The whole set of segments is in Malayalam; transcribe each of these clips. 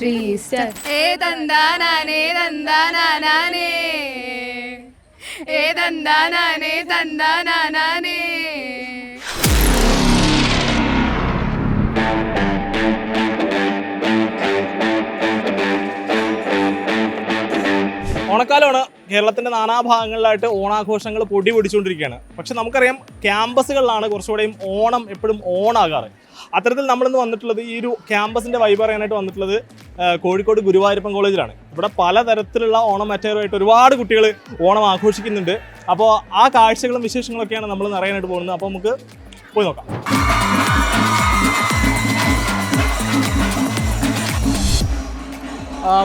3 star ഏതന്താനാനേ തന്താനാനാനേ ഏതന്താനാനേ തന്താനാനാനേ. ഓണക്കാലമാണ്. കേരളത്തിൻ്റെ നാനാഭാഗങ്ങളിലായിട്ട് ഓണാഘോഷങ്ങൾ പൊടി പൊടിച്ചുകൊണ്ടിരിക്കുകയാണ്. പക്ഷെ നമുക്കറിയാം ക്യാമ്പസുകളിലാണ് കുറച്ചുകൂടെയും ഓണം എപ്പോഴും ഓണാകാറ്. അത്തരത്തിൽ നമ്മളിന്ന് വന്നിട്ടുള്ളത് ഈ ഒരു ക്യാമ്പസിൻ്റെ വൈബ് പറയാനായിട്ട് വന്നിട്ടുള്ളത് കോഴിക്കോട് ഗുരുവായൂരപ്പൻ കോളേജിലാണ്. ഇവിടെ പലതരത്തിലുള്ള ഓണം അറ്റയറുമായിട്ട് ഒരുപാട് കുട്ടികൾ ഓണം ആഘോഷിക്കുന്നുണ്ട്. അപ്പോൾ ആ കാഴ്ചകളും വിശേഷങ്ങളൊക്കെയാണ് നമ്മൾ അറിയാനായിട്ട് പോകുന്നത്. അപ്പോൾ നമുക്ക് പോയി നോക്കാം.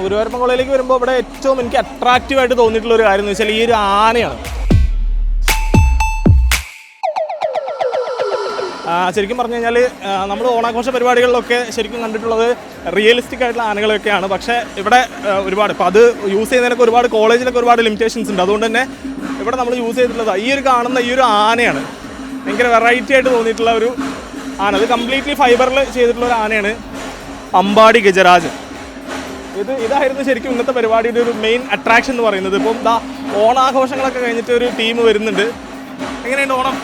ഗുരുവായൂരപ്പൻ കോളേജിലേക്ക് വരുമ്പോൾ ഇവിടെ ഏറ്റവും എനിക്ക് അട്രാക്റ്റീവായിട്ട് തോന്നിയിട്ടുള്ള ഒരു കാര്യം എന്ന് വെച്ചാൽ ഈ ഒരു ആനയാണ്. ശരിക്കും പറഞ്ഞു കഴിഞ്ഞാൽ നമ്മൾ ഓണാഘോഷ പരിപാടികളിലൊക്കെ ശരിക്കും കണ്ടിട്ടുള്ളത് റിയലിസ്റ്റിക് ആയിട്ടുള്ള ആനകളൊക്കെയാണ്. പക്ഷേ ഇവിടെ ഒരുപാട് ഇപ്പോൾ അത് യൂസ് ചെയ്യുന്നതിനൊക്കെ ഒരുപാട് കോളേജിലൊക്കെ ഒരുപാട് ലിമിറ്റേഷൻസ് ഉണ്ട്. അതുകൊണ്ട് തന്നെ ഇവിടെ നമ്മൾ യൂസ് ചെയ്തിട്ടുള്ളത് ഈ ഒരു കാണുന്ന ഈ ഒരു ആനയാണ്. ഭയങ്കര വെറൈറ്റി ആയിട്ട് തോന്നിയിട്ടുള്ള ഒരു ആന. അത് കംപ്ലീറ്റ്ലി ഫൈബറിൽ ചെയ്തിട്ടുള്ള ഒരു ആനയാണ് അമ്പാടി ഗജരാജൻ. ഇതായിരുന്നു ശരിക്കും ഇന്നത്തെ പരിപാടിയുടെ ഒരു മെയിൻ അട്രാക്ഷൻ എന്ന് പറയുന്നത്. ഇപ്പം ഓണാഘോഷങ്ങളൊക്കെ കഴിഞ്ഞിട്ട് ഒരു ടീം വരുന്നുണ്ട്. എങ്ങനെയുണ്ട് ഓണം?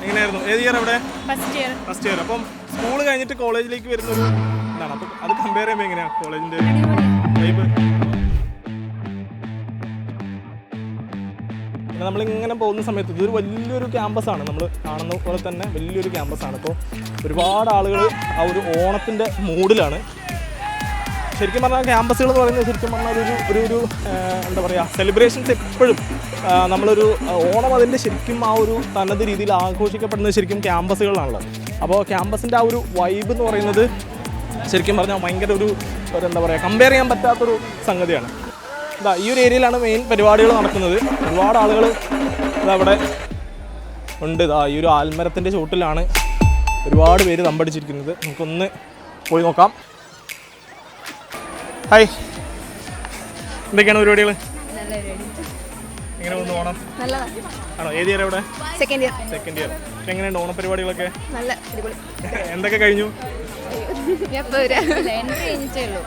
എങ്ങനെയായിരുന്നു? ഏത് ഇയർ? ഇവിടെ ഫസ്റ്റ് ഇയർ. അപ്പം സ്കൂൾ കഴിഞ്ഞിട്ട് കോളേജിലേക്ക് വരുന്ന ഒരു ഇതാണ്. അപ്പം അത് കമ്പയർ ചെയ്യുമ്പോൾ എങ്ങനെയാണ് കോളേജിൻ്റെ വൈബ്? നമ്മളിങ്ങനെ പോകുന്ന സമയത്ത് ഇതൊരു വലിയൊരു ക്യാമ്പസാണ്. നമ്മൾ കാണുന്ന പോലെ തന്നെ വലിയൊരു ക്യാമ്പസാണ്. അപ്പോൾ ഒരുപാട് ആളുകൾ ആ ഒരു ഓണത്തിൻ്റെ മൂഡിലാണ്. ശരിക്കും പറഞ്ഞാൽ ക്യാമ്പസുകൾ എന്ന് പറയുന്നത് ശരിക്കും പറഞ്ഞാൽ ഒരു എന്താ പറയുക, സെലിബ്രേഷൻസ് എപ്പോഴും നമ്മളൊരു ഓണം അതിൻ്റെ ശരിക്കും ആ ഒരു തനത് രീതിയിൽ ആഘോഷിക്കപ്പെടുന്നത് ശരിക്കും ക്യാമ്പസുകളിലാണല്ലോ. അപ്പോൾ ക്യാമ്പസിൻ്റെ ആ ഒരു വൈബ് എന്ന് പറയുന്നത് ശരിക്കും പറഞ്ഞാൽ ഭയങ്കര ഒരു എന്താ പറയുക, കമ്പയർ ചെയ്യാൻ പറ്റാത്തൊരു സംഗതിയാണ്. ഈ ഒരു ഏരിയയിലാണ് മെയിൻ പരിപാടികൾ നടക്കുന്നത്. ഒരുപാട് ആളുകൾ ഇതവിടെ ഉണ്ട്. ഈ ഒരു ആൽമരത്തിൻ്റെ ചുവട്ടിലാണ് ഒരുപാട് പേര് തമ്പടിച്ചിരിക്കുന്നത്. നമുക്കൊന്ന് പോയി നോക്കാം. ഹായ്, എന്തൊക്കെയാണ് പരിപാടികൾ? എങ്ങനെ പോകുന്നു ഓണം? ആണോ? ഏത് ഇയർ? എവിടെ? Second year. എങ്ങനെയുണ്ട് ഓണ പരിപാടികളൊക്കെ? നല്ല അടിപൊളി. എന്തൊക്കെ കഴിഞ്ഞു? എൻട്രി കഴിഞ്ഞിട്ടേ ഉള്ളൂ.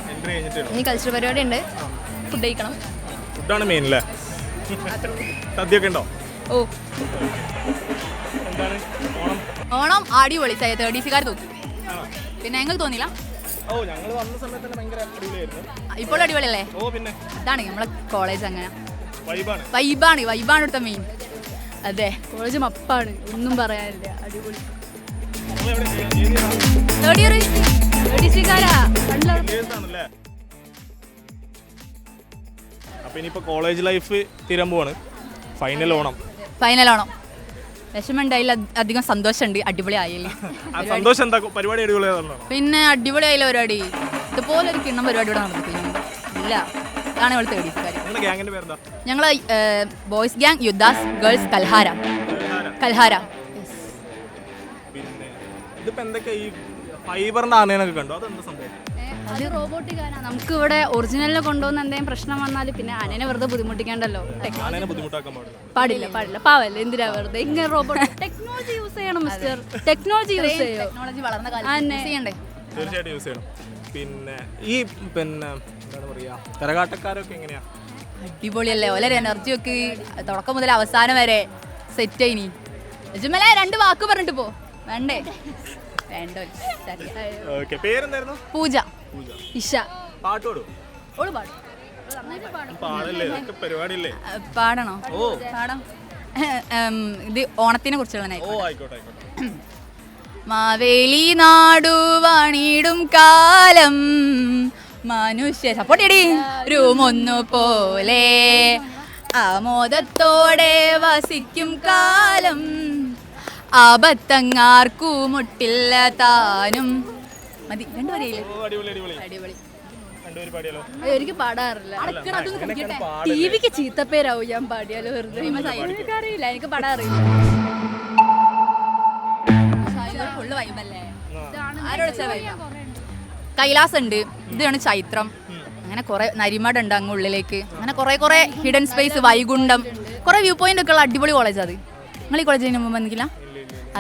ഇനി കൾച്ചറൽ പരിപാടി ഉണ്ട്. ഫുഡ് കഴിക്കണം. ഫുഡാണ് മെയിൻ അല്ലേ? സദ്യയൊക്കെ ഉണ്ടോ? ഓ, എന്താണ് ഓണം? ഓണം അടിപൊളി. 30s തോന്നി. പിന്നെ ഞങ്ങൾക്ക് തോന്നിയില്ല. ഓ, ഞങ്ങൾ വന്ന സമയത്ത് തന്നെ ഭയങ്കര അടിപൊളിയായിരുന്നു. ഇപ്പോൾ അടിപൊളിയല്ലേ? ഓ, പിന്നെ ഇതാണ് നമ്മളെ കോളേജ്. അങ്ങനെ വൈബാണ് ഇവിടുത്തെ മെയിൻ. അതെ, കോളേജ് മപ്പാണ്, ഒന്നും പറയാനില്ല. അടിപൊളി. അപ്പൊ ഇനിയിപ്പോ കോളേജ് ലൈഫ് തീരാൻ പോവാണ്. ഫൈനൽ ഓണം. വിഷമുണ്ടായില്ല, അധികം സന്തോഷമുണ്ട്. അടിപൊളി ആയില്ലേ? സന്തോഷം എന്താ? പരിപാടി അടിപൊളിയാണല്ലോ. പിന്നെ അടിപൊളി ആയില്ല പരിപാടി. ഇതുപോലെ ഒരു കിണ്ണം പരിപാടി ഇവിടെ നടന്നിട്ടില്ല. ഇല്ല, അതാണ് ഇവിടെ 30s. ഞങ്ങള് ബോയ്സ് ഗ്യാങ് യുദ്ധാസ്, ഗേൾസ് കൽഹാര. ഫൈബറിന്റെ ആനയൊക്കെ കണ്ടോ? അതെന്താ സംഭവം? അത് റോബോട്ടിക് ആന. നമുക്ക് ഇവിടെ ഒറിജിനലിനെ കൊണ്ടുവന്ന് എന്തെങ്കിലും പ്രശ്നം വന്നാൽ പിന്നെ ആനനെ വെറുതെ ബുദ്ധിമുട്ടിക്കണ്ടല്ലോ. പാടില്ല. പാവല്ലേ, എന്തിനാ വെറുതെ ഇങ്ങനെ റോബോട്ട്? ടെക്നോളജി യൂസ് ചെയ്യണം മിസ്റ്റർ. ടെക്നോളജി വളർന്ന തീർച്ചയായിട്ടും യൂസ് ചെയ്യണം. പിന്നെ എന്താണ് പറയാ, കരകാട്ടക്കാരൊക്കെ എങ്ങനെയാ? അടിപൊളിയല്ലേ? വളരെ എനർജി ഒക്കെ തുടക്കം മുതൽ അവസാനം വരെ സെറ്റ് ആയിനി. നിജമല്ലേ? 2 വാക്ക് പറഞ്ഞിട്ട് പോ. വേണ്ടേ? പൂജ. ഇഷ പാട്ടോടോ? പാടണോ? പാടാം. ഇത് ഓണത്തിനെ കുറിച്ചുള്ള മാവേലി നാടു വാണിടും കാലം മനുഷ്യ സപ്പോർട്ട് രൂമൊന്നു പോലെ ആമോദത്തോടെ വസിക്കും കാലം ആപത്തങ്ങാർക്കു മുട്ടില്ല താനും. മതി, 2 വരിയില്ലേ? അടിപൊളി. എനിക്ക് പാടാറില്ല. ടിവിക്ക് ചീത്തപ്പേരാവും ഞാൻ പാടിയാലോ. വെറുതെ അറിയില്ല, എനിക്ക് പാടാറില്ല. കൈലാസ് ഉണ്ട്, ഇതാണ് ചൈത്രം. അങ്ങനെ കുറെ നരിമടുണ്ട് അങ്ങ് ഉള്ളിലേക്ക്. അങ്ങനെ കുറെ ഹിഡൻ സ്പേസ്, വൈകുണ്ഠം, കുറെ വ്യൂ പോയിന്റ് ഒക്കെ ഉള്ള അടിപൊളി കോളേജ്. അത് നിങ്ങൾ ഈ കോളേജിന് മുമ്പ് വന്നില്ല?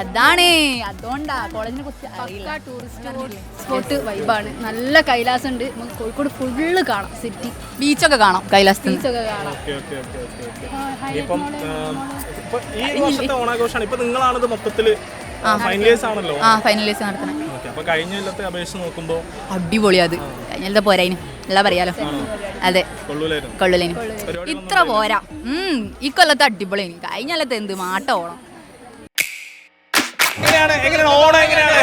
അതാണ് അതുകൊണ്ടാ കോളേജിനെ കുറിച്ച് അറിയില്ല. ടൂറിസ്റ്റ് സ്പോട്ട് വൈബാണ്. നല്ല കൈലാസം ഉണ്ട്. നമുക്ക് കോഴിക്കോട് ഫുള്ള് കാണാം. സിറ്റി ബീച്ചൊക്കെ കാണാം, കൈലാസത്തിൽ ബീച്ചൊക്കെ കാണാം. ഇപ്പം ഈ വർഷത്തെ ഓണാഘോഷമാണ്. ഇപ്പൊ നിങ്ങളാണിത് മൊത്തത്തില് ഫൈനലൈസ് ആണല്ലോ. ഫൈനലൈസ് നടത്തണേ. അപ്പൊ കഴിഞ്ഞ കൊല്ലത്തെ അപേക്ഷിച്ച് നോക്കുമ്പോ അടിപൊളിയാ. അത് കഴിഞ്ഞ പോരായിന് എല്ലാം പറയാലോ. അതെ, കൊള്ളുലേന് ഇത്ര പോരാ. ഈ കൊല്ലത്തെ അടിപൊളിയാണ്. കഴിഞ്ഞ കൊല്ലത്തെ എന്ത് മാട്ട ഓണം. ഓണം എങ്ങനെയാണ്?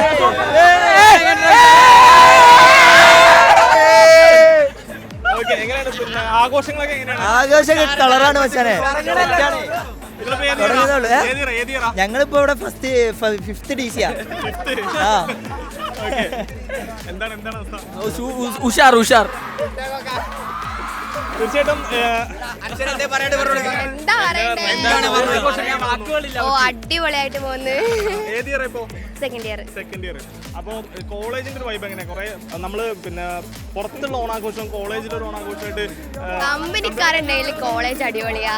ആഘോഷങ്ങളൊക്കെ എങ്ങനെയാണ്? ആഘോഷങ്ങൾ കളറാണ് മച്ചാനെ. ഞങ്ങളിപ്പോ ഇവിടെ ഫിഫ്ത്ത് DC ഉഷാർ ഉഷാർ. തീർച്ചയായിട്ടും അടിപൊളിയായിട്ട് പോകുന്നു. Second year. അപ്പോൾ കോളേജിന്റെ ഒരു വൈബ് എങ്ങനെ? കുറെ നമ്മള് പിന്നെ പുറത്തുള്ള ഓണാഘോഷം കോളേജിന്റെ ഒരു ഓണാഘോഷമായിട്ട് കമ്പനിക്കാരുണ്ടെങ്കിൽ കോളേജ് അടിപൊളിയാ.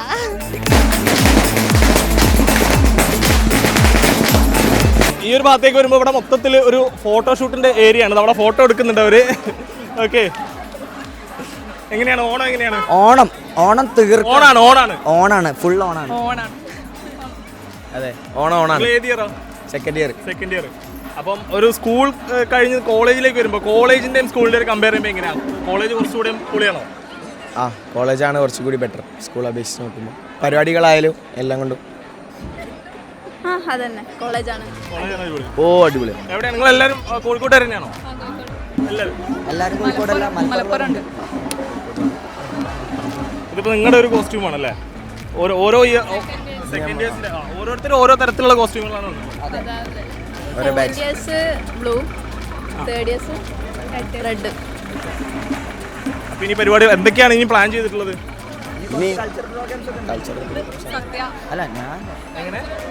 ഈ ഒരു ഭാഗത്തേക്ക് വരുമ്പോൾ ഇവിടെ മൊത്തത്തിൽ ഒരു ഫോട്ടോഷൂട്ടിന്റെ ഏരിയ ആണ്. അവിടെ ഫോട്ടോ എടുക്കുന്നുണ്ട് അവര്. ഓക്കെ, എങ്ങനെയാണ് ഓണം? എങ്ങനെയാണ് ഓണം തീർക്കും. ഓണാണ് ഫുൾ ഓണാണ്. അതെ, ഓണാണ്. ഏത് ഇയറാ? Second year. അപ്പം ഒരു സ്കൂൾ കഴിഞ്ഞ് കോളേജിലേക്ക് വരുമ്പോൾ കോളേജിന്റെയും സ്കൂളിന്റെ ഒരു കമ്പയർ ചെയ്യുമ്പോൾ എങ്ങനെയാണ്? കോളേജ് കുറച്ചുകൂടെ പൊളിയാണോ? കോളേജാണ് കുറച്ചുകൂടി ബെറ്റർ സ്കൂൾ അപേക്ഷിച്ച് നോക്കുമ്പോൾ. പരിപാടികളായാലും എല്ലാം കൊണ്ടും അതന്നെ കോളേജാണ്. അടിപൊളിയാണ്. എവിടെയാണ് നിങ്ങൾ എല്ലാവരും? കോഴിക്കോട് തന്നെയാണോ? എല്ലാവരും കോഴിക്കോടല്ല, മലപ്പുറം ഉണ്ട്. ഇതിപ്പോ നിങ്ങളുടെ ഒരു കോസ്റ്റ്യൂം ആണല്ലേ? ഓരോ സെക്കൻഡ് ഇയേഴ്സിന്റെ ഓരോരുത്തരും ഓരോ തരത്തിലുള്ള കോസ്റ്റ്യൂമുകളാണ്. Second years blue, third years red. അപ്പൊ ഇനി പരിപാടി എന്തൊക്കെയാണ് ഇനി പ്ലാൻ ചെയ്തിട്ടുള്ളത്? അല്ല, ഞാൻ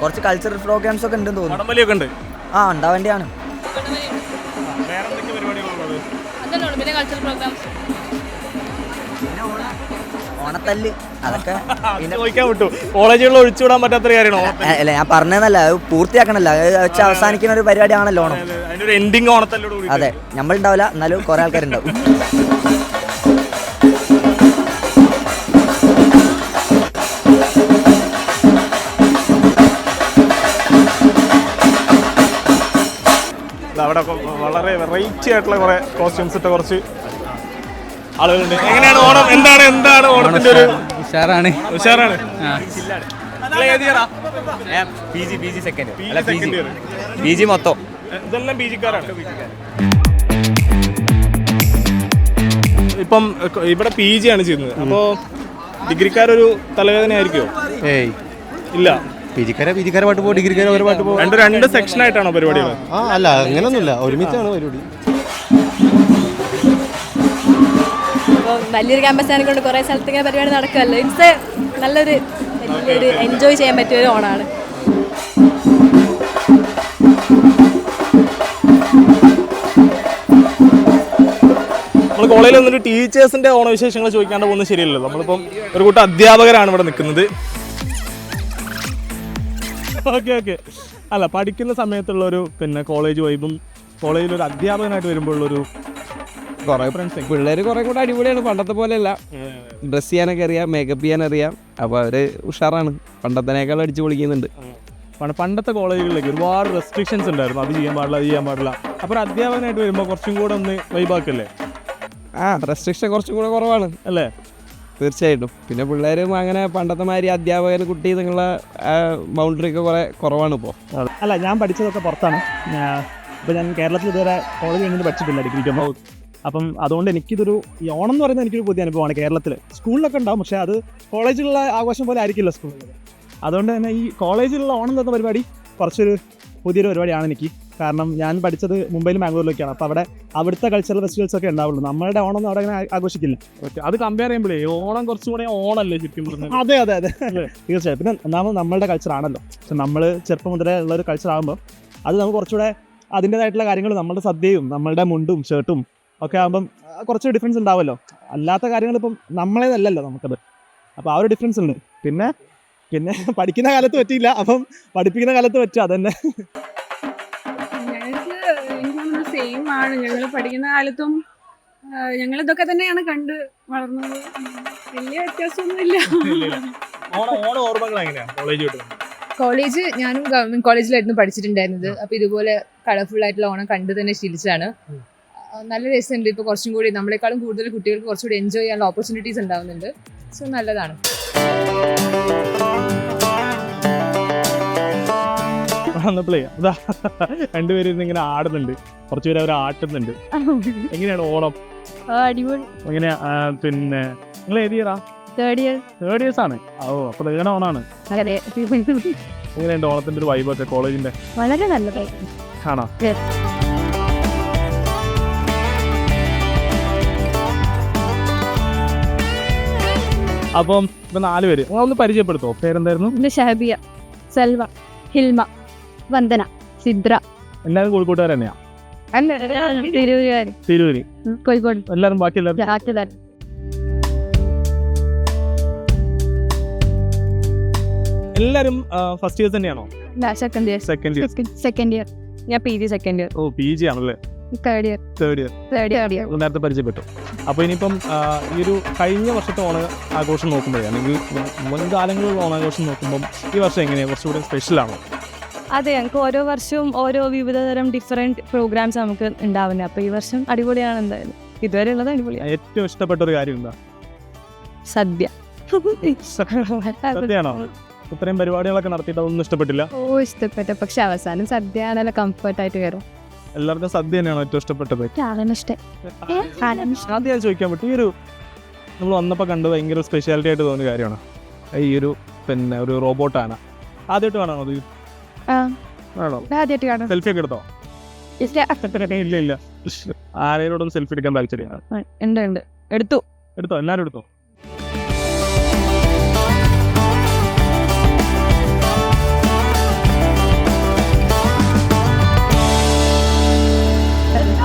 കുറച്ച് കൾച്ചറൽ പ്രോഗ്രാംസ് ഒക്കെ ഉണ്ടെന്ന് തോന്നുന്നു. വടംവലിയൊക്കെ ഉണ്ട്. ഉണ്ടാവേണ്ടിയാണ്. വേറെ എന്തൊക്കെ പരിപാടികളുള്ളത്? ഓണത്തല്ല് അതൊക്കെ ചോദിക്കാൻ വിട്ടു. കോളേജുകളിൽ ഒഴിച്ചുവിടാൻ പറ്റാത്തൊരു കാര്യമാണോ? അല്ല, ഞാൻ പറഞ്ഞതല്ല, അത് പൂർത്തിയാക്കണല്ലോ. അത് അവസാനിക്കുന്ന ഒരു പരിപാടിയാണല്ലോ ഓണം. അതിന്റെ ഒരു എൻഡിങ് ഓണത്തല്ലോട് കൂടി. അതെ, നമ്മളുണ്ടാവില്ല, എന്നാലും കുറെ ആൾക്കാരുണ്ടാവും. അവിടെ വളരെ വെറൈറ്റി ആയിട്ടുള്ള കുറെ കോസ്റ്റ്യൂംസ് ഇട്ട കുറച്ച് ആളുകളുണ്ട്. എങ്ങനെയാണ് ഓണം? എന്താണ് ഓണത്തിന്റെ ഒരു ഉഷാറാണ്. PG മൊത്തം ഇതെല്ലാം PG-ക്കാരാണ്. ഇപ്പം ഇവിടെ PG ആണ് ചെയ്യുന്നത്. അപ്പോ ഡിഗ്രിക്കാരൊരു തലവേദന ആയിരിക്കുമോ? ഇല്ല, പിജിക്കാരെ പാട്ട് പോകും, ഡിഗ്രിക്കാരെ ഒരു പാട്ട് പോകും. രണ്ട് സെക്ഷൻ ആയിട്ടാണോ പരിപാടികൾ? അല്ല, അങ്ങനൊന്നുമില്ല, ഒരുമിച്ചാണ് പരിപാടി. വലിയൊരു ക്യാമ്പസ് ആയതുകൊണ്ട് കുറേ സ്ഥലത്ത് ഇങ്ങനെ പരിപാടി നടക്കുമല്ലോ. ഇറ്റ്സ് നല്ലൊരു എൻജോയ് ചെയ്യാൻ പറ്റിയ ഒരു ഓണാണ്. നമ്മൾ കോളേജിൽ വന്നിട്ട് ടീച്ചേഴ്സിന്റെ ഓണവിശേഷങ്ങൾ ചോദിക്കാണ്ട് പോകുന്നത് ശരിയല്ലല്ലോ. നമ്മളിപ്പം ഒരു കൂട്ടം അധ്യാപകരാണ് ഇവിടെ നിൽക്കുന്നത്. ഓക്കെ. അല്ല, പഠിക്കുന്ന സമയത്തുള്ളൊരു പിന്നെ കോളേജ് വൈബും കോളേജിലൊരു അധ്യാപകനായിട്ട് വരുമ്പോഴുള്ളൊരു കുറേ ഫ്രണ്ട്സ് പിള്ളേർ കുറേ കൂടെ അടിപൊളിയാണ്. പണ്ടത്തെ പോലെയല്ല, ഡ്രസ്സ് ചെയ്യാനൊക്കെ അറിയാം, മേക്കപ്പ് ചെയ്യാനറിയാം. അപ്പോൾ അവർ ഉഷാറാണ്, പണ്ടത്തേക്കാൾ അടിച്ചു പൊളിക്കുന്നുണ്ട്. പണ്ടത്തെ കോളേജുകളിലേക്ക് ഒരുപാട് റെസ്ട്രിക്ഷൻസ് ഉണ്ടായിരുന്നു. അത് ചെയ്യാൻ പാടില്ല. അപ്പോൾ ഒരു അധ്യാപകനായിട്ട് വരുമ്പോൾ കുറച്ചും കൂടെ ഒന്ന് വൈബാക്കല്ലേ? റെസ്ട്രിക്ഷൻ കുറച്ചും കൂടെ കുറവാണ് അല്ലേ? തീർച്ചയായിട്ടും. പിന്നെ പിള്ളേരും അങ്ങനെ പണ്ടത്തെ മാതിരി അധ്യാപകർ കുട്ടി എന്നുള്ള ബൗണ്ടറി ഒക്കെ കുറേ കുറവാണ് ഇപ്പോൾ. അല്ല, ഞാൻ പഠിച്ചതൊക്കെ പുറത്താണ്. ഇപ്പോൾ ഞാൻ കേരളത്തിൽ ഇതുവരെ കോളേജ് കഴിഞ്ഞിട്ട് പഠിച്ചിട്ടില്ല ഡിഗ്രിക്കൊന്നും. അപ്പം അതുകൊണ്ട് എനിക്കിതൊരു ഈ ഓണം എന്ന് പറയുന്നത് എനിക്കൊരു പുതിയ അനുഭവമാണ്. കേരളത്തിൽ സ്കൂളിലൊക്കെ ഉണ്ടാവും, പക്ഷേ അത് കോളേജിലുള്ള ആഘോഷം പോലെ ആയിരിക്കില്ല സ്കൂളിൽ. അതുകൊണ്ട് തന്നെ ഈ കോളേജിലുള്ള ഓണം എന്ന പരിപാടി കുറച്ചൊരു പുതിയൊരു പരിപാടിയാണ് എനിക്ക്. കാരണം ഞാൻ പഠിച്ചത് മുംബൈയിലും ബാംഗ്ലൂരിലൊക്കെയാണ്. അപ്പോൾ അവിടുത്തെ കൾച്ചറൽ ഫെസ്റ്റിവൽസ് ഒക്കെ ഉണ്ടാവുള്ളൂ. നമ്മളുടെ ഓണം ഒന്നും അവിടെ അങ്ങനെ ആഘോഷിക്കില്ല. അത് കമ്പയർ ചെയ്യുമ്പോഴേ ഓണം കുറച്ചുകൂടെ ഓണല്ലേ ശരിക്കും? അതെ, തീർച്ചയായും. പിന്നെ നമ്മളുടെ കൾച്ചറാണല്ലോ. പക്ഷെ നമ്മൾ ചെറുപ്പം മുതലേ ഉള്ളൊരു കൾച്ചർ ആകുമ്പോൾ അത് നമുക്ക് കുറച്ചുകൂടെ അതിൻ്റേതായിട്ടുള്ള കാര്യങ്ങൾ, നമ്മുടെ സദ്യയും നമ്മളുടെ മുണ്ടും ഷർട്ടും ഒക്കെ ആകുമ്പം കുറച്ച് ഡിഫറൻസ് ഉണ്ടാവുമല്ലോ. അല്ലാത്ത കാര്യങ്ങൾ ഇപ്പം നമ്മളേതല്ലല്ലോ നമുക്കത്. അപ്പോൾ ആ ഒരു ഡിഫറൻസ് ഉണ്ട്. പിന്നെ പിന്നെ പഠിക്കുന്ന കാലത്ത് പറ്റിയില്ല, അപ്പം പഠിപ്പിക്കുന്ന കാലത്ത് പറ്റും, അതന്നെ. ഞങ്ങൾക്ക് എനിക്ക് സെയിം ആണ്. ഞങ്ങൾ പഠിക്കുന്ന കാലത്തും ഞങ്ങൾ ഇതൊക്കെ തന്നെയാണ് കണ്ട് വളർന്നത്. വലിയ വ്യത്യാസമൊന്നുമില്ല. ഓണ ഓർമ്മകൾ എങ്ങനെയാ കോളേജ് വിട്ടത്? കോളേജ് ഞാനും ഗവൺമെന്റ് കോളേജിലായിരുന്നു പഠിച്ചിട്ടുണ്ടായിരുന്നത്. അപ്പൊ ഇതുപോലെ കളർഫുൾ ആയിട്ടുള്ള ഓണം കണ്ടു തന്നെ ശീലിച്ചാണ്. നല്ല രസമുണ്ട്. ഇപ്പൊ കുറച്ചും കൂടി നമ്മളെക്കാളും കൂടുതൽ കുട്ടികൾക്ക് കുറച്ചുകൂടി എൻജോയ് ചെയ്യാനുള്ള ഓപ്പർച്യൂണിറ്റീസ് ഉണ്ടാവുന്നുണ്ട്. സോ നല്ലതാണ്. വന്നപ്പോഴേ അതാ രണ്ടുപേരും ഇങ്ങനെ ആടുന്നുണ്ട്, കുറച്ചുപേര് അവർ ആട്ടുന്നുണ്ട്. എങ്ങനെയാണ് ഓണം? അടിപൊളി. എങ്ങനെയാ പിന്നെ നിങ്ങൾ ഏത് ഇയറാ? തേർഡ് ഇയേഴ്സ് ആണ്. ഓ, അപ്പൊ തേണ ഓണാണ്. അതെ. എങ്ങനെയുണ്ട് ഓണത്തിന്റെ ഒരു വൈബൊക്കെ കോളേജിന്റെ? വളരെ നല്ലതായി. ആണോ? അപ്പം ഇപ്പൊ 4 പേര് ഒന്ന് പരിചയപ്പെടുത്തോ? പേരെന്തായിരുന്നു? ഇത് ഷഹബിയ, സെൽവ, ഹിൽമ, വന്ദന, സിദ്ര. എല്ലാവരും കോഴിക്കോട്ടുകാർ തന്നെയാ? തിരൂരുകാർ, തിരൂര്, കോഴിക്കോട്. എല്ലാവരും ബാക്കി എല്ലാവരും എല്ലാവരും ഫസ്റ്റ് ഇയർ തന്നെയാണോ? Second year. Second year. Second year. ഞാൻ PG സെക്കൻഡ് ഇയർ. ഓ, PG ആണല്ലേ? Third year. Third year. Third year. നേരത്തെ പരിചയപ്പെട്ടു. അപ്പോൾ ഇനിയിപ്പം ഈ ഒരു കഴിഞ്ഞ വർഷത്തെ ഓണ ആഘോഷം നോക്കുമ്പോഴേ, അല്ലെങ്കിൽ മുൻകാലങ്ങളിലുള്ള ഓണാഘോഷം നോക്കുമ്പം ഈ വർഷം എങ്ങനെയാണ്? കുറച്ചുകൂടി സ്പെഷ്യലാണോ? അതെ, ഞങ്ങൾക്ക് ഓരോ വർഷവും ഓരോ വിവിധതരം ഡിഫറെന്റ് പ്രോഗ്രാംസ് നമുക്ക് ഉണ്ടാവുന്നത്. അപ്പോൾ ഈ വർഷം അടിപൊളിയാണ്. എന്തായാലും ഇതുവരെ ഉള്ളത് അടിപൊളിയാണ്. ഏറ്റവും ഇഷ്ടപ്പെട്ട ഒരു കാര്യം എന്താ? സദ്യ. സദ്യയാണോ? ഇത്രയും പരിപാടികളൊക്കെ നടത്തിയിട്ട് അതൊന്നും ഇഷ്ടപ്പെട്ടില്ല? ഓ, ഇഷ്ടപ്പെട്ട. പക്ഷെ അവസാനം സദ്യ നല്ല കംഫർട്ടായിട്ട് കയറും. എല്ലാവർക്കും സദ്യ തന്നെയാണോ ഏറ്റവും ഇഷ്ടപ്പെട്ടത്? ആദ്യം ഞാൻ ചോദിക്കാൻ പറ്റും, ഈ ഒരു നമ്മൾ വന്നപ്പോൾ കണ്ട് ഭയങ്കര സ്പെഷ്യാലിറ്റി ആയിട്ട് തോന്നിയ കാര്യമാണ് ഈ ഒരു പിന്നെ ഒരു റോബോട്ടാണ്. ആദ്യമായിട്ട് കാണാണോ അത്? ആണോ? ആദ്യമായിട്ട് കാണാം. സെൽഫി ഒക്കെ എടുത്തോ? ഇല്ല ഇല്ല. ആരെയോടും സെൽഫി എടുക്കാൻ താല്പര്യമാണ്? ഉണ്ട്. എടുത്തോ? എല്ലാവരും എടുത്തോ?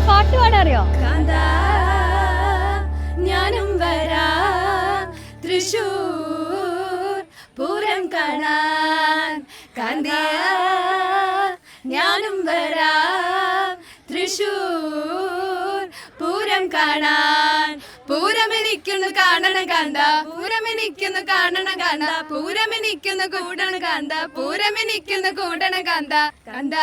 പാട്ട് പാടാറിയോ? ഞാനും വരാ തൃശൂർ പൂരം കാണാൻ, കാന്തിയ ഞാനും വരാ തൃശൂർ പൂരം കാണാൻ. പൂരമെനിക്കുന്നു കാണണം കാന്ത, പൂരമെനിക്കുന്നു കാണണം കാന്ത, പൂരമെനിക്കുന്നു കൂടണം കാന്ത, പൂരമെനിക്കുന്നു കൂടണം കാന്ത, കാന്ത.